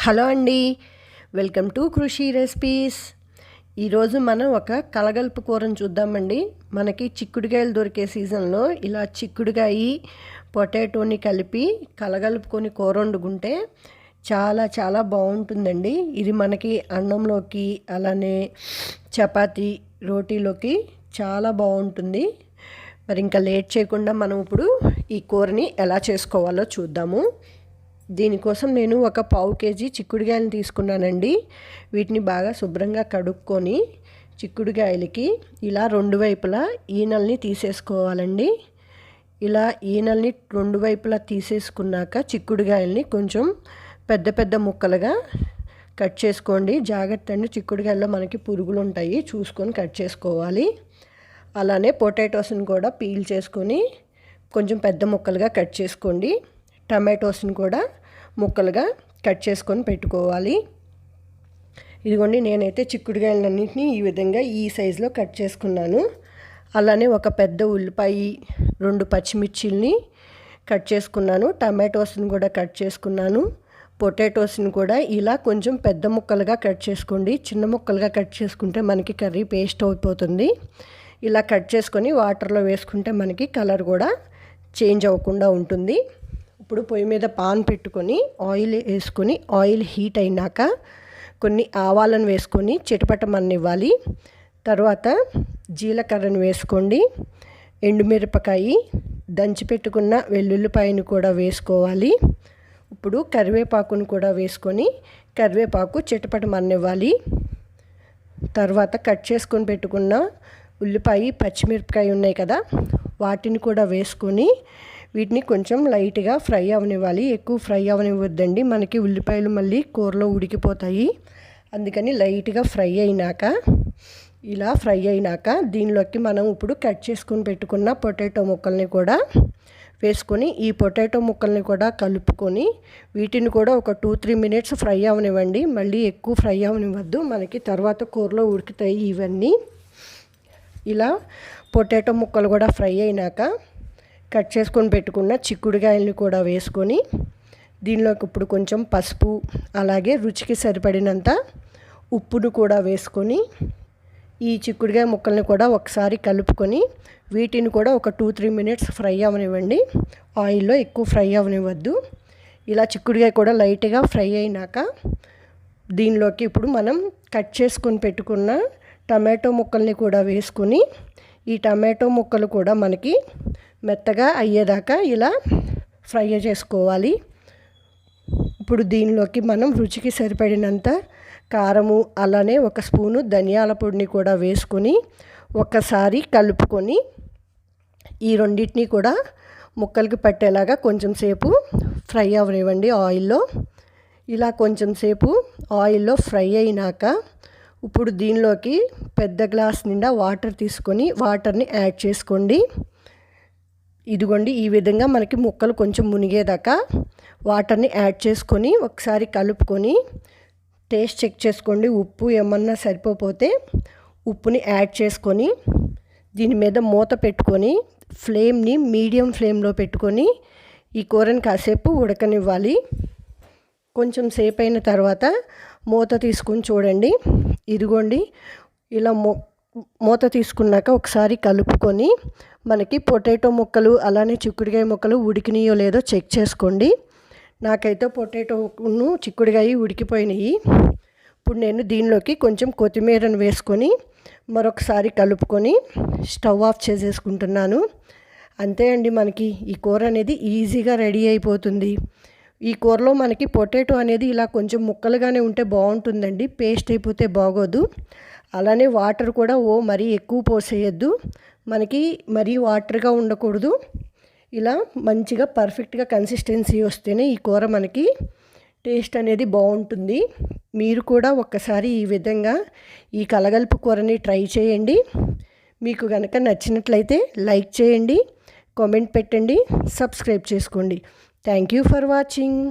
Hello అండి, welcome to కృషి recipes. ఈరోజు మనం ఒక కలగలుపు కూరను చూద్దామండి. మనకి చిక్కుడుకాయలు దొరికే సీజన్లో ఇలా చిక్కుడుకాయ పొటాటోని కలిపి కలగలుపుకొని కూర వండుకుంటే చాలా చాలా బాగుంటుందండి. ఇది మనకి అన్నంలోకి అలానే చపాతీ రోటీలోకి చాలా బాగుంటుంది. మరి ఇంకా లేట్ చేయకుండా మనం ఇప్పుడు ఈ కూరని ఎలా చేసుకోవాలో చూద్దాము. దీనికోసం నేను ఒక 1/2 kg చిక్కుడుకాయలను తీసుకున్నానండి. వీటిని బాగా శుభ్రంగా కడుక్కొని చిక్కుడుకాయలకి ఇలా 2 వైపులా ఈనెల్ని తీసేసుకోవాలండి. ఇలా ఈనెల్ని 2 వైపులా తీసేసుకున్నాక చిక్కుడుకాయల్ని కొంచెం పెద్ద పెద్ద ముక్కలుగా కట్ చేసుకోండి. జాగ్రత్త అండి, చిక్కుడుకాయల్లో మనకి పురుగులు ఉంటాయి, చూసుకొని కట్ చేసుకోవాలి. అలానే పొటాటోస్ని కూడా పీల్ చేసుకొని కొంచెం పెద్ద ముక్కలుగా కట్ చేసుకోండి. టమాటోస్ని కూడా ముక్కలుగా కట్ చేసుకొని పెట్టుకోవాలి. ఇదిగోండి, నేనైతే చిక్కుడుకాయలన్నింటినీ ఈ విధంగా ఈ సైజులో కట్ చేసుకున్నాను. అలానే ఒక పెద్ద ఉల్లిపాయ, 2 పచ్చిమిర్చిల్ని కట్ చేసుకున్నాను. టమాటోస్ని కూడా కట్ చేసుకున్నాను. పొటాటోస్ని కూడా ఇలా కొంచెం పెద్ద ముక్కలుగా కట్ చేసుకోండి. చిన్న ముక్కలుగా కట్ చేసుకుంటే మనకి కర్రీ పేస్ట్ అయిపోతుంది. ఇలా కట్ చేసుకొని వాటర్లో వేసుకుంటే మనకి కలర్ కూడా చేంజ్ అవ్వకుండా ఉంటుంది. ఇప్పుడు పొయ్యి మీద పాన్ పెట్టుకొని ఆయిల్ వేసుకొని ఆయిల్ హీట్ అయినాక కొన్ని ఆవాలను వేసుకొని చిటపటమనివ్వాలి. తర్వాత జీలకర్రను వేసుకోండి. ఎండుమిరపకాయ, దంచి పెట్టుకున్న వెల్లుల్లిపాయను కూడా వేసుకోవాలి. ఇప్పుడు కరివేపాకును కూడా వేసుకొని కరివేపాకు చిటపటమనివ్వాలి. తర్వాత కట్ చేసుకొని పెట్టుకున్న ఉల్లిపాయ, పచ్చిమిరపకాయ ఉన్నాయి కదా, వాటిని కూడా వేసుకొని వీటిని కొంచెం లైట్గా ఫ్రై అవనివ్వాలి. ఎక్కువ ఫ్రై అవనివ్వద్దండి, మనకి ఉల్లిపాయలు మళ్ళీ కూరలో ఉడికిపోతాయి. అందుకని లైట్గా ఫ్రై అయినాక ఇలా ఫ్రై అయినాక దీనిలోకి మనం ఇప్పుడు కట్ చేసుకొని పెట్టుకున్న పొటాటో ముక్కల్ని కూడా వేసుకొని ఈ పొటాటో ముక్కల్ని కూడా కలుపుకొని వీటిని కూడా ఒక 2-3 minutes ఫ్రై అవనివ్వండి. మళ్ళీ ఎక్కువ ఫ్రై అవనివ్వద్దు, మనకి తర్వాత కూరలో ఉడుకుతాయి ఇవన్నీ. ఇలా పొటాటో ముక్కలు కూడా ఫ్రై అయినాక కట్ చేసుకొని పెట్టుకున్న చిక్కుడుకాయలని కూడా వేసుకొని దీనిలోకి ఇప్పుడు కొంచెం పసుపు, అలాగే రుచికి సరిపడినంత ఉప్పును కూడా వేసుకొని ఈ చిక్కుడుకాయ ముక్కల్ని కూడా ఒకసారి కలుపుకొని వీటిని కూడా ఒక 2-3 minutes ఫ్రై అవనివ్వండి. ఆయిల్లో ఎక్కువ ఫ్రై అవనివ్వద్దు. ఇలా చిక్కుడుకాయ కూడా లైట్గా ఫ్రై అయినాక దీనిలోకి ఇప్పుడు మనం కట్ చేసుకొని పెట్టుకున్న టమాటో ముక్కల్ని కూడా వేసుకొని ఈ టమాటో ముక్కలు కూడా మనకి మెత్తగా అయ్యేదాకా ఇలా ఫ్రై చేసుకోవాలి. ఇప్పుడు దీనిలోకి మనం రుచికి సరిపడినంత కారము, అలానే 1 స్పూను ధనియాల పొడిని కూడా వేసుకొని ఒకసారి కలుపుకొని ఈ రెండింటిని కూడా ముక్కలకి పట్టేలాగా కొంచెం సేపు ఫ్రై అవనివ్వండి ఆయిల్లో. ఇలా కొంచెం సేపు ఆయిల్లో ఫ్రై అయినాక ఇప్పుడు దీనిలోకి పెద్ద గ్లాస్ నిండా వాటర్ తీసుకొని వాటర్ని యాడ్ చేసుకోండి. ఇదిగోండి, ఈ విధంగా మనకి ముక్కలు కొంచెం మునిగేదాకా వాటర్ని యాడ్ చేసుకొని ఒకసారి కలుపుకొని టేస్ట్ చెక్ చేసుకోండి. ఉప్పు ఏమన్నా సరిపోతే ఉప్పుని యాడ్ చేసుకొని దీని మీద మూత పెట్టుకొని ఫ్లేమ్ని మీడియం ఫ్లేమ్లో పెట్టుకొని ఈ కూరని కాసేపు ఉడకనివ్వాలి. కొంచెం సేపు అయిన తర్వాత మూత తీసుకొని చూడండి. ఇదిగోండి, ఇలా మూత తీసుకున్నాక ఒకసారి కలుపుకొని మనకి పొటాటో ముక్కలు అలానే చిక్కుడుకాయ ముక్కలు ఉడికినాయో లేదో చెక్ చేసుకోండి. నాకైతే పొటాటోను చిక్కుడుకాయ ఉడికిపోయినాయి. ఇప్పుడు నేను దీనిలోకి కొంచెం కొత్తిమీరను వేసుకొని మరొకసారి కలుపుకొని స్టవ్ ఆఫ్ చేసేసుకుంటున్నాను. అంతే అండి, మనకి ఈ కూర అనేది ఈజీగా రెడీ అయిపోతుంది. ఈ కూరలో మనకి పొటాటో అనేది ఇలా కొంచెం ముక్కలుగానే ఉంటే బాగుంటుందండి, పేస్ట్ అయిపోతే బాగోదు. అలానే వాటర్ కూడా మరీ ఎక్కువ పోసేయద్దు, మనకి మరీ వాటర్గా ఉండకూడదు. ఇలా మంచిగా పర్ఫెక్ట్గా కన్సిస్టెన్సీ వస్తేనే ఈ కూర మనకి టేస్ట్ అనేది బాగుంటుంది. మీరు కూడా ఒక్కసారి ఈ విధంగా ఈ కలగలుపు కూరని ట్రై చేయండి. మీకు కనుక నచ్చినట్లయితే లైక్ చేయండి, కామెంట్ పెట్టండి, సబ్స్క్రైబ్ చేసుకోండి. Thank you for watching.